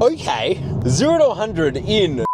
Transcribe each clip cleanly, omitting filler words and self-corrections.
Okay. 0 to 100 in.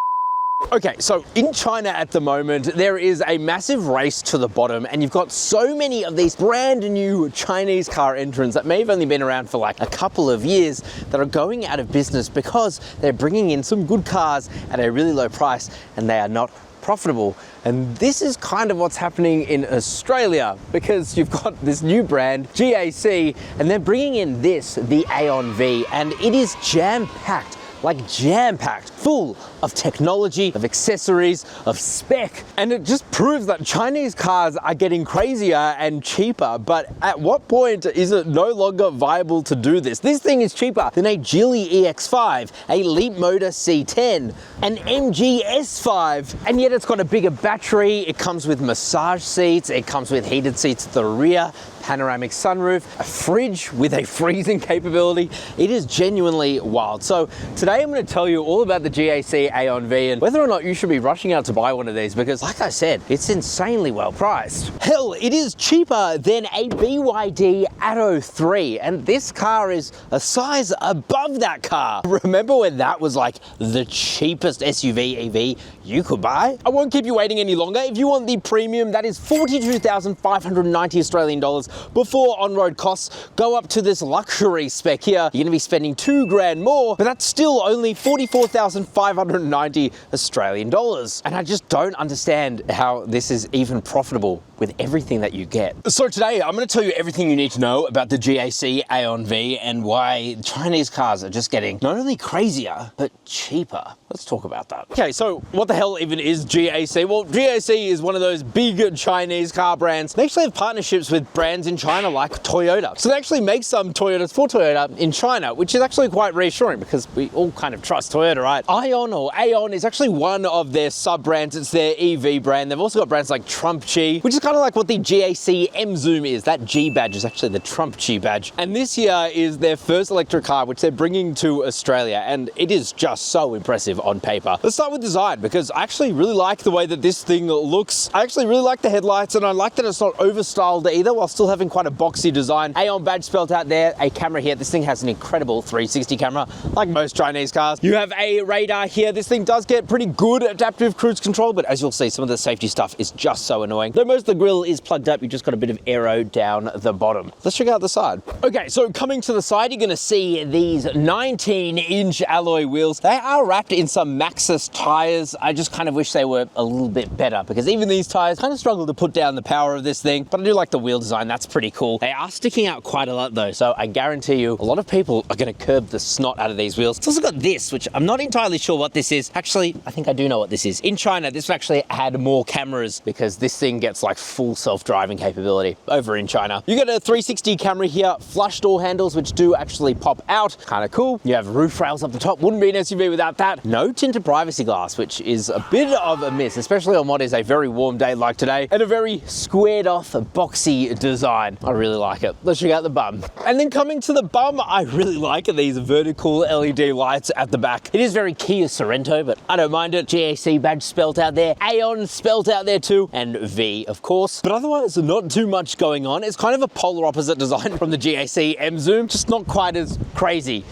Okay, so in China at the moment, there is a massive race to the bottom, and you've got so many of these brand new Chinese car entrants that may have only been around for like a couple of years that are going out of business because they're bringing in some good cars at a really low price and they are not profitable. And this is kind of what's happening in Australia, because you've got this new brand, GAC, and they're bringing in the Aion V, and it is jam-packed. Like jam-packed, full of technology, of accessories, of spec. And it just proves that Chinese cars are getting crazier and cheaper, but at what point is it no longer viable to do this? This thing is cheaper than a Geely EX5, a Leapmotor C10, an MG S5, and yet it's got a bigger battery, it comes with massage seats, it comes with heated seats at the rear, panoramic sunroof, a fridge with a freezing capability. It is genuinely wild. So today I'm going to tell you all about the GAC Aion V and whether or not you should be rushing out to buy one of these, because like I said, it's insanely well priced. Hell, it is cheaper than a BYD Atto 3, and this car is a size above that car. Remember when that was like the cheapest SUV EV you could buy? I won't keep you waiting any longer. If you want the premium, that is 42,590 Australian dollars before on-road costs go up to this luxury spec here. You're gonna be spending $2,000 more, but that's still only 44,590 Australian dollars. And I just don't understand how this is even profitable with everything that you get. So today I'm gonna tell you everything you need to know about the GAC Aion V and why Chinese cars are just getting not only crazier, but cheaper. Let's talk about that. Okay, so what the hell even is GAC? Well, GAC is one of those big Chinese car brands. They actually have partnerships with brands in China like Toyota. So they actually make some Toyotas for Toyota in China, which is actually quite reassuring because we all kind of trust Toyota, right? Aion is actually one of their sub-brands. It's their EV brand. They've also got brands like Trump G, which is kind of like what the GAC M Zoom is. That G badge is actually the Trump G badge. And this here is their first electric car, which they're bringing to Australia. And it is just so impressive on paper. Let's start with design, because I actually really like the way that this thing looks. I actually really like the headlights, and I like that it's not over-styled either, while still having quite a boxy design. Aion badge spelled out there, a camera here. This thing has an incredible 360 camera, like most Chinese cars. You have a radar here. This thing does get pretty good adaptive cruise control, but as you'll see, some of the safety stuff is just so annoying. Though most of the grille is plugged up, you just got a bit of aero down the bottom. Let's check out the side. Okay, so coming to the side, you're gonna see these 19-inch alloy wheels. They are wrapped in some Maxxis tires. I just kind of wish they were a little bit better, because even these tires kind of struggle to put down the power of this thing, but I do like the wheel design. That's pretty cool. They are sticking out quite a lot though, so I guarantee you a lot of people are going to curb the snot out of these wheels. It's also got this, which I'm not entirely sure what this is. Actually, I think I do know what this is. In China, this actually had more cameras, because this thing gets like full self-driving capability over in China. You get a 360 camera here, flush door handles, which do actually pop out. Kind of cool. You have roof rails up the top. Wouldn't be an SUV without that. No tinted privacy glass, which is a bit of a miss, especially on what is a very warm day like today, and a very squared off, boxy design. I really like it. Let's check out the bum. And then coming to the bum, I really like these vertical LED lights at the back. It is very Kia Sorento, but I don't mind it. GAC badge spelt out there, Aion spelt out there too, and V, of course. But otherwise, not too much going on. It's kind of a polar opposite design from the GAC M Zoom, just not quite as crazy.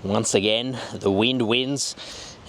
Once again, the wind wins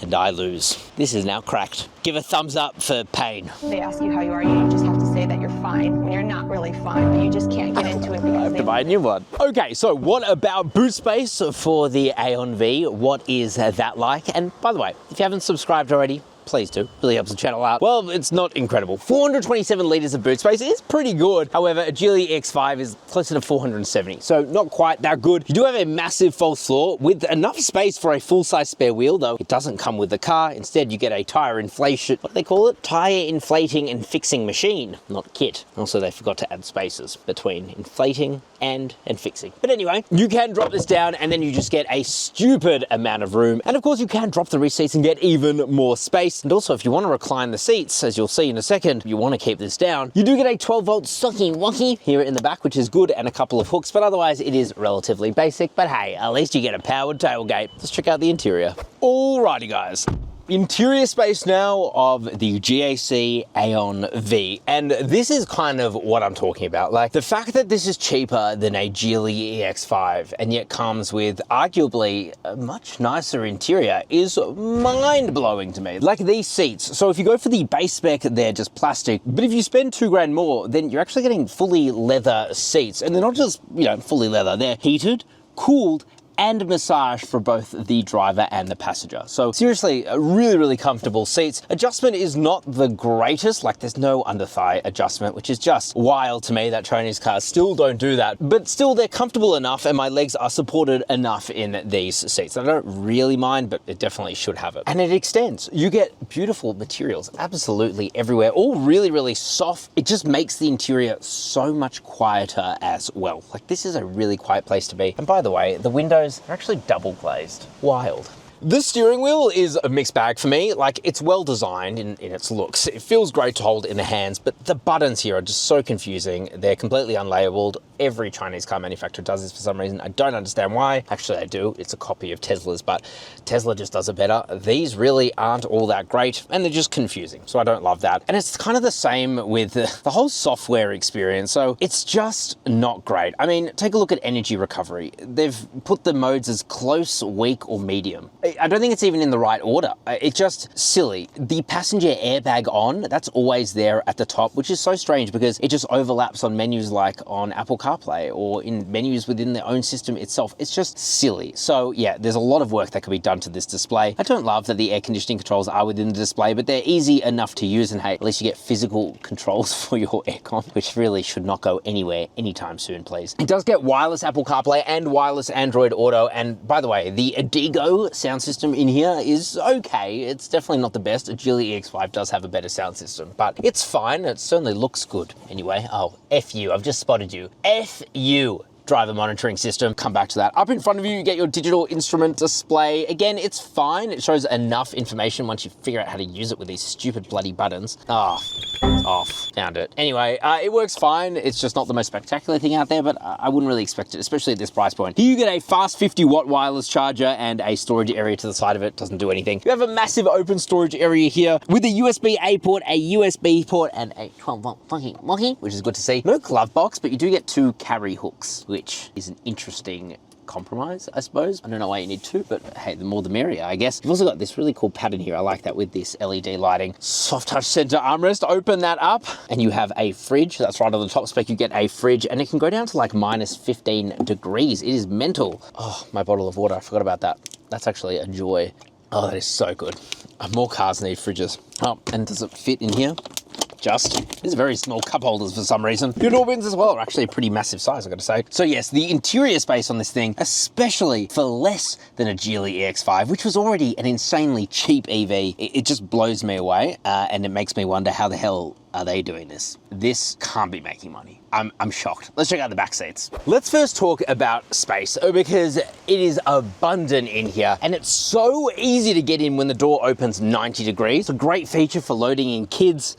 and I lose. This is now cracked. Give a thumbs up for pain. They ask you how you are, you just have to say that you're fine when you're not really fine, but you just can't get into it because I have to buy a new one. Okay, so what about boot space for the Aion V? What is that like? And by the way, if you haven't subscribed already, please do. Really helps the channel out. Well, it's not incredible. 427 litres of boot space is pretty good. However, a Geely EX5 is closer to 470, so not quite that good. You do have a massive false floor with enough space for a full-size spare wheel, though it doesn't come with the car. Instead, you get a tyre inflation, what do they call it? Tyre inflating and fixing machine, not kit. Also, they forgot to add spaces between inflating and fixing. But anyway, you can drop this down and then you just get a stupid amount of room. And of course, you can drop the rear seats and get even more space. And also, if you want to recline the seats, as you'll see in a second, you want to keep this down, you do get a 12-volt socky wacky here in the back, which is good, and a couple of hooks, but otherwise it is relatively basic. But hey, at least you get a powered tailgate. Let's check out the interior. Alrighty, guys. Interior space now of the GAC Aion V. And this is kind of what I'm talking about. Like the fact that this is cheaper than a Geely EX5 and yet comes with arguably a much nicer interior is mind-blowing to me. Like these seats. So if you go for the base spec, they're just plastic. But if you spend $2,000 more, then you're actually getting fully leather seats. And they're not just, you know, fully leather. They're heated, cooled, and massage for both the driver and the passenger. So seriously, really, really comfortable seats. Adjustment is not the greatest, like there's no under thigh adjustment, which is just wild to me that Chinese cars still don't do that. But still, they're comfortable enough and my legs are supported enough in these seats. I don't really mind, but it definitely should have it. And it extends. You get beautiful materials absolutely everywhere, all really, really soft. It just makes the interior so much quieter as well. Like this is a really quiet place to be. And by the way, the windows are actually double glazed. Wild. The steering wheel is a mixed bag for me. Like it's well designed in its looks. It feels great to hold in the hands, but the buttons here are just so confusing. They're completely unlabeled. Every Chinese car manufacturer does this for some reason. I don't understand why. Actually, I do. It's a copy of Tesla's, but Tesla just does it better. These really aren't all that great and they're just confusing. So I don't love that. And it's kind of the same with the whole software experience. So it's just not great. I mean, take a look at energy recovery. They've put the modes as close, weak, or medium. I don't think it's even in the right order. It's just silly. The passenger airbag on, that's always there at the top, which is so strange because it just overlaps on menus like on Apple CarPlay or in menus within their own system itself. It's just silly. So yeah, there's a lot of work that could be done to this display. I don't love that the air conditioning controls are within the display, but they're easy enough to use, and hey, at least you get physical controls for your aircon, which really should not go anywhere anytime soon, please. It does get wireless Apple CarPlay and wireless Android Auto, and by the way, the Adigo sound system in here is okay. It's definitely not the best. A Geely EX5 does have a better sound system, but it's fine. It certainly looks good. Anyway, oh, F you, I've just spotted you. F you. Driver monitoring system, come back to that. Up in front of you, you get your digital instrument display. Again, it's fine. It shows enough information once you figure out how to use it with these stupid bloody buttons. Oh, off, found it. Anyway, it works fine. It's just not the most spectacular thing out there, but I wouldn't really expect it, especially at this price point. Here you get a fast 50-watt wireless charger and a storage area to the side of it. Doesn't do anything. You have a massive open storage area here with a USB-A port, a USB port, and a 12-volt wacky, which is good to see. No glove box, but you do get 2 carry hooks, which is an interesting compromise, I suppose. I don't know why you need 2, but hey, the more the merrier, I guess. You've also got this really cool pattern here. I like that with this LED lighting. Soft touch center armrest. Open that up and you have a fridge. That's right on the top spec. You get a fridge and it can go down to like minus 15 degrees. It is mental. Oh, my bottle of water. I forgot about that. That's actually a joy. Oh, that is so good. More cars need fridges. Oh, and does it fit in here? These are very small cup holders for some reason. Your door bins as well are actually a pretty massive size, I've got to say. So yes, the interior space on this thing, especially for less than a Geely EX5, which was already an insanely cheap EV, it just blows me away. And it makes me wonder how the hell are they doing this? This can't be making money. I'm shocked. Let's check out the back seats. Let's first talk about space because it is abundant in here and it's so easy to get in when the door opens 90 degrees. It's a great feature for loading in kids,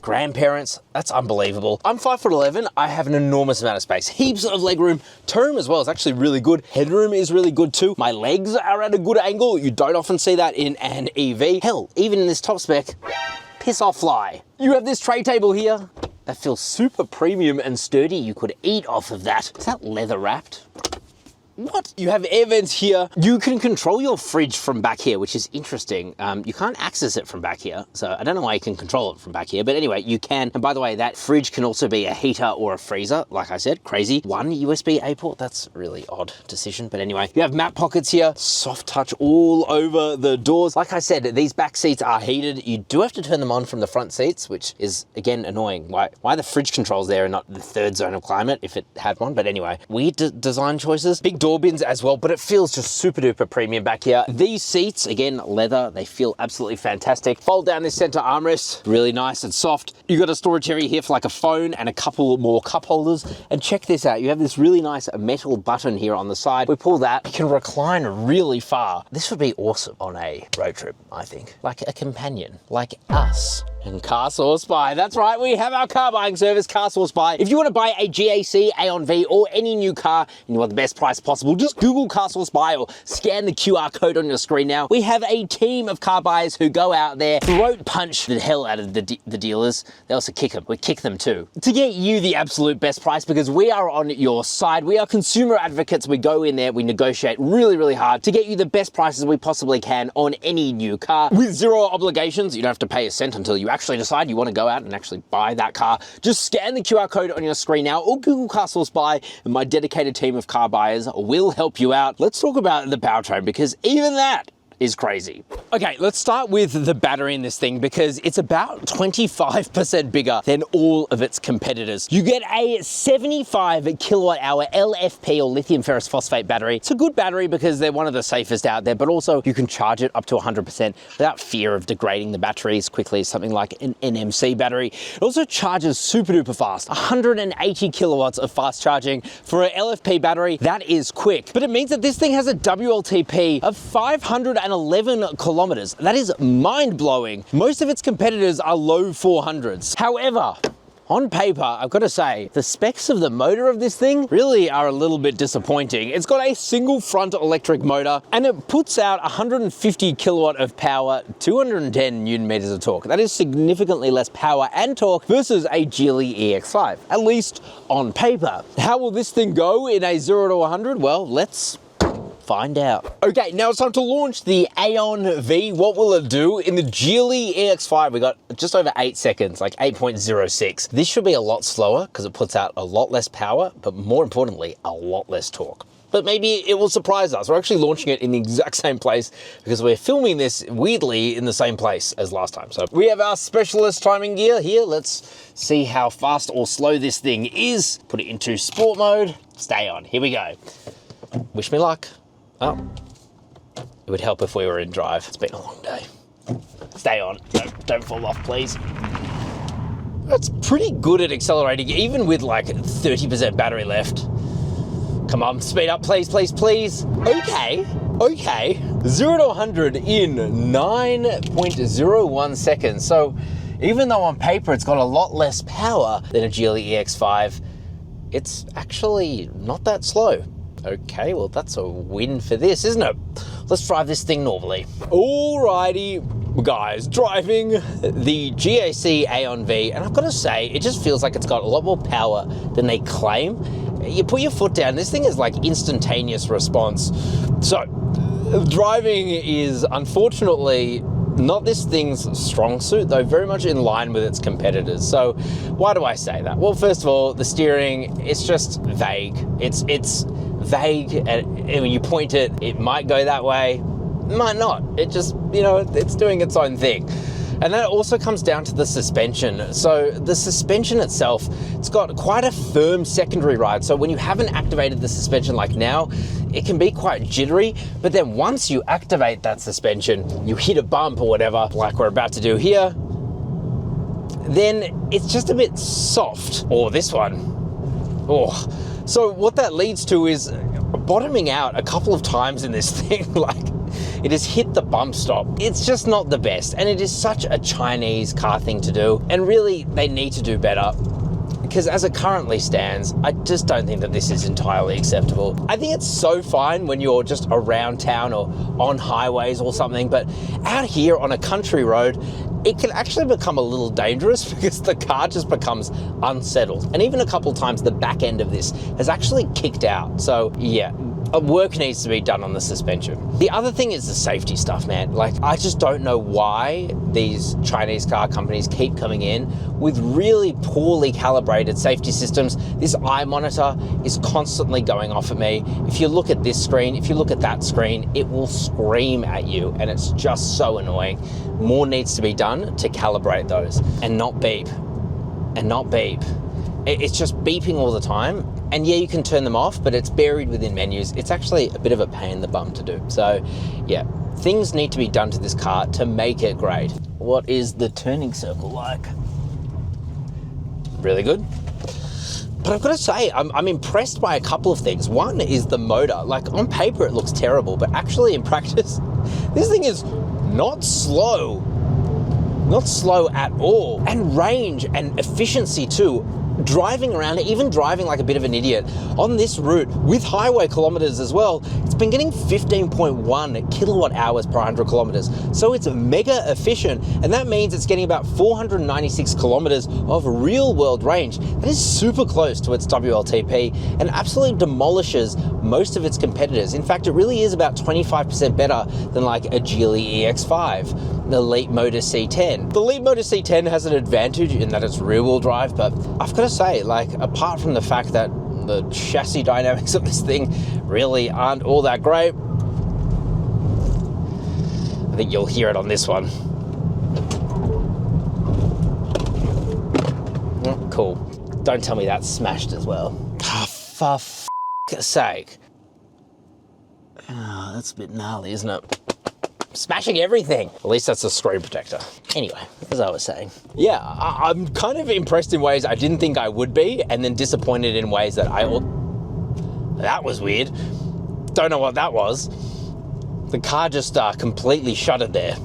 grandparents. That's unbelievable. I'm 5'11". I have an enormous amount of space, heaps of legroom. Toe room as well is actually really good. Headroom is really good too. My legs are at a good angle. You don't often see that in an EV. Hell, even in this top spec, piss off fly. You have this tray table here that feels super premium and sturdy. You could eat off of that. Is that leather wrapped? What? You have air vents here. You can control your fridge from back here, which is interesting. You can't access it from back here, so I don't know why you can control it from back here, but anyway, you can. And by the way, that fridge can also be a heater or a freezer, like I said, crazy. 1 USB-A port, that's a really odd decision, but anyway. You have map pockets here, soft touch all over the doors. Like I said, these back seats are heated. You do have to turn them on from the front seats, which is, again, annoying. Why the fridge controls there and not the 3rd zone of climate, if it had one, but anyway. Weird design choices. Big door bins as well, but it feels just super duper premium back here. These seats, again, leather, they feel absolutely fantastic. Fold down this center armrest, really nice and soft. You got a storage area here for like a phone and a couple more cup holders. And check this out, you have this really nice metal button here on the side. We pull that, you can recline really far. This would be awesome on a road trip, I think. Like a companion, like us. And CarSauce Buy. That's right, we have our car buying service, CarSauce Buy. If you want to buy a GAC Aion V or any new car and you want the best price possible, just Google CarSauce Buy or scan the QR code on your screen now. We have a team of car buyers who go out there, throat punch the hell out of the dealers. They also kick them. We kick them too. To get you the absolute best price, because we are on your side. We are consumer advocates. We go in there, we negotiate really, really hard to get you the best prices we possibly can on any new car with zero obligations. You don't have to pay a cent until you actually decide you want to go out and actually buy that car. Just scan the QR code on your screen now or Google CarSauce Buy and my dedicated team of car buyers will help you out. Let's talk about the powertrain, because even that is crazy. Okay, let's start with the battery in this thing, because it's about 25% bigger than all of its competitors. You get a 75 kilowatt hour LFP or lithium ferrous phosphate battery. It's a good battery because they're one of the safest out there, but also you can charge it up to 100% without fear of degrading the battery as quickly as something like an NMC battery. It also charges super duper fast, 180 kilowatts of fast charging. For an LFP battery, that is quick, but it means that this thing has a WLTP of 511 kilometers. That is mind-blowing. Most of its competitors are low 400s. However, on paper, I've got to say, the specs of the motor of this thing really are a little bit disappointing. It's got a single front electric motor and it puts out 150 kilowatt of power, 210 newton meters of torque. That is significantly less power and torque versus a Geely EX5, at least on paper. How will this thing go in a 0 to 100? Well, let's find out. Okay, now it's time to launch the Aion V. What will it do? In the Geely EX5, we got just over 8 seconds, like 8.06. This should be a lot slower because it puts out a lot less power, but more importantly, a lot less torque. But maybe it will surprise us. We're actually launching it in the exact same place because we're filming this weirdly in the same place as last time. So we have our specialist timing gear here. Let's see how fast or slow this thing is. Put it into sport mode. Stay on. Here we go. Wish me luck. Oh, it would help if we were in drive. It's been a long day. Stay on, don't fall off, please. That's pretty good at accelerating, even with like 30% battery left. Come on, speed up, please, please, please. Okay. 0 to 100 in 9.01 seconds. So even though on paper it's got a lot less power than a Geely EX5, it's actually not that slow. Okay, well that's a win for this, isn't it? Let's drive this thing normally. Alrighty, guys, driving the GAC Aion V, and I've got to say, it just feels like it's got a lot more power than they claim. You put your foot down, this thing is like instantaneous response. So, driving is unfortunately not this thing's strong suit, though very much in line with its competitors. So why do I say that? Well, first of all, the steering, it's just vague. It's vague, and when you point it, it might go that way, might not. It just, you know, it's doing its own thing. And that also comes down to the suspension. So the suspension itself, it's got quite a firm secondary ride. So when you haven't activated the suspension like now, it can be quite jittery, but then once you activate that suspension, you hit a bump or whatever, like we're about to do here, then it's just a bit soft. Or this one. Oh. So what that leads to is bottoming out a couple of times in this thing, like it has hit the bump stop. It's just not the best, and it is such a Chinese car thing to do, and really they need to do better, because as it currently stands, I just don't think that this is entirely acceptable. I think it's so fine when you're just around town or on highways or something, but out here on a country road, it can actually become a little dangerous because the car just becomes unsettled. And even a couple times the back end of this has actually kicked out. So yeah, work needs to be done on the suspension. The other thing is the safety stuff, man. Like, I just don't know why these Chinese car companies keep coming in with really poorly calibrated safety systems. This eye monitor is constantly going off at me. If you look at this screen, if you look at that screen, it will scream at you, and it's just so annoying. More needs to be done to calibrate those, and not beep, and not beep. It's just beeping all the time. And yeah, you can turn them off, but it's buried within menus. It's actually a bit of a pain in the bum to do. So yeah, things need to be done to this car to make it great. What is the turning circle like? Really good. But I've got to say, I'm impressed by a couple of things. One is the motor. Like, on paper it looks terrible, but actually in practice, this thing is not slow. not slow at all. And range and efficiency too. Driving around, even driving like a bit of an idiot on this route with highway kilometers as well, it's been getting 15.1 kilowatt hours per 100 kilometers. So it's mega efficient, and that means it's getting about 496 kilometers of real world range. That is super close to its WLTP and absolutely demolishes most of its competitors. In fact, it really is about 25% better than like a Geely EX5, the Leapmotor C10. The Leapmotor C10 has an advantage in that it's rear wheel drive, but I've got to say, like, apart from the fact that the chassis dynamics of this thing really aren't all that great, I think you'll hear it on this one. Cool. Don't tell me that's smashed as well. Oh, for f***'s sake. Oh, that's a bit gnarly, isn't it? Smashing everything. At least that's a screen protector. Anyway, as I was saying. Yeah, I'm kind of impressed in ways I didn't think I would be, and then disappointed in ways that that was weird. Don't know what that was. The car just completely shuttered there.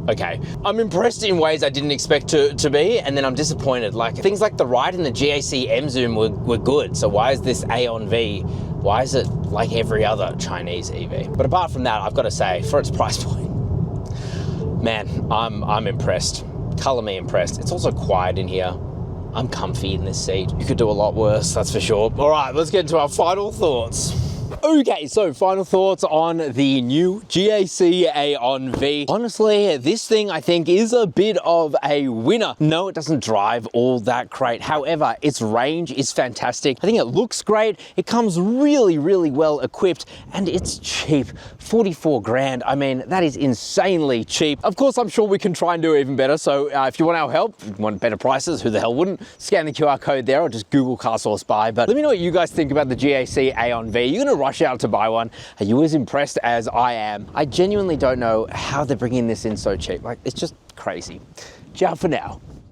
Okay, I'm impressed in ways I didn't expect to be, and then I'm disappointed. Like, things like the ride in the GAC M Zoom were good, so why is this Aion V, why is it like every other Chinese EV? But apart from that, I've got to say, for its price point, man, I'm impressed. Color me impressed. It's also quiet in here. I'm comfy in this seat. You could do a lot worse, that's for sure. All right, let's get into our final thoughts. Okay, so final thoughts on the new GAC Aion V. Honestly, this thing I think is a bit of a winner. No, it doesn't drive all that great. However, its range is fantastic. I think it looks great. It comes really, really well equipped, and it's cheap. 44 grand. I mean, that is insanely cheap. Of course, I'm sure we can try and do even better. So if you want our help, if you want better prices, who the hell wouldn't? Scan the QR code there or just Google CarSauce buy. But let me know what you guys think about the GAC Aion V. You're gonna rush out to buy one. Are you as impressed as I am? I genuinely don't know how they're bringing this in so cheap. Like, it's just crazy. Ciao for now.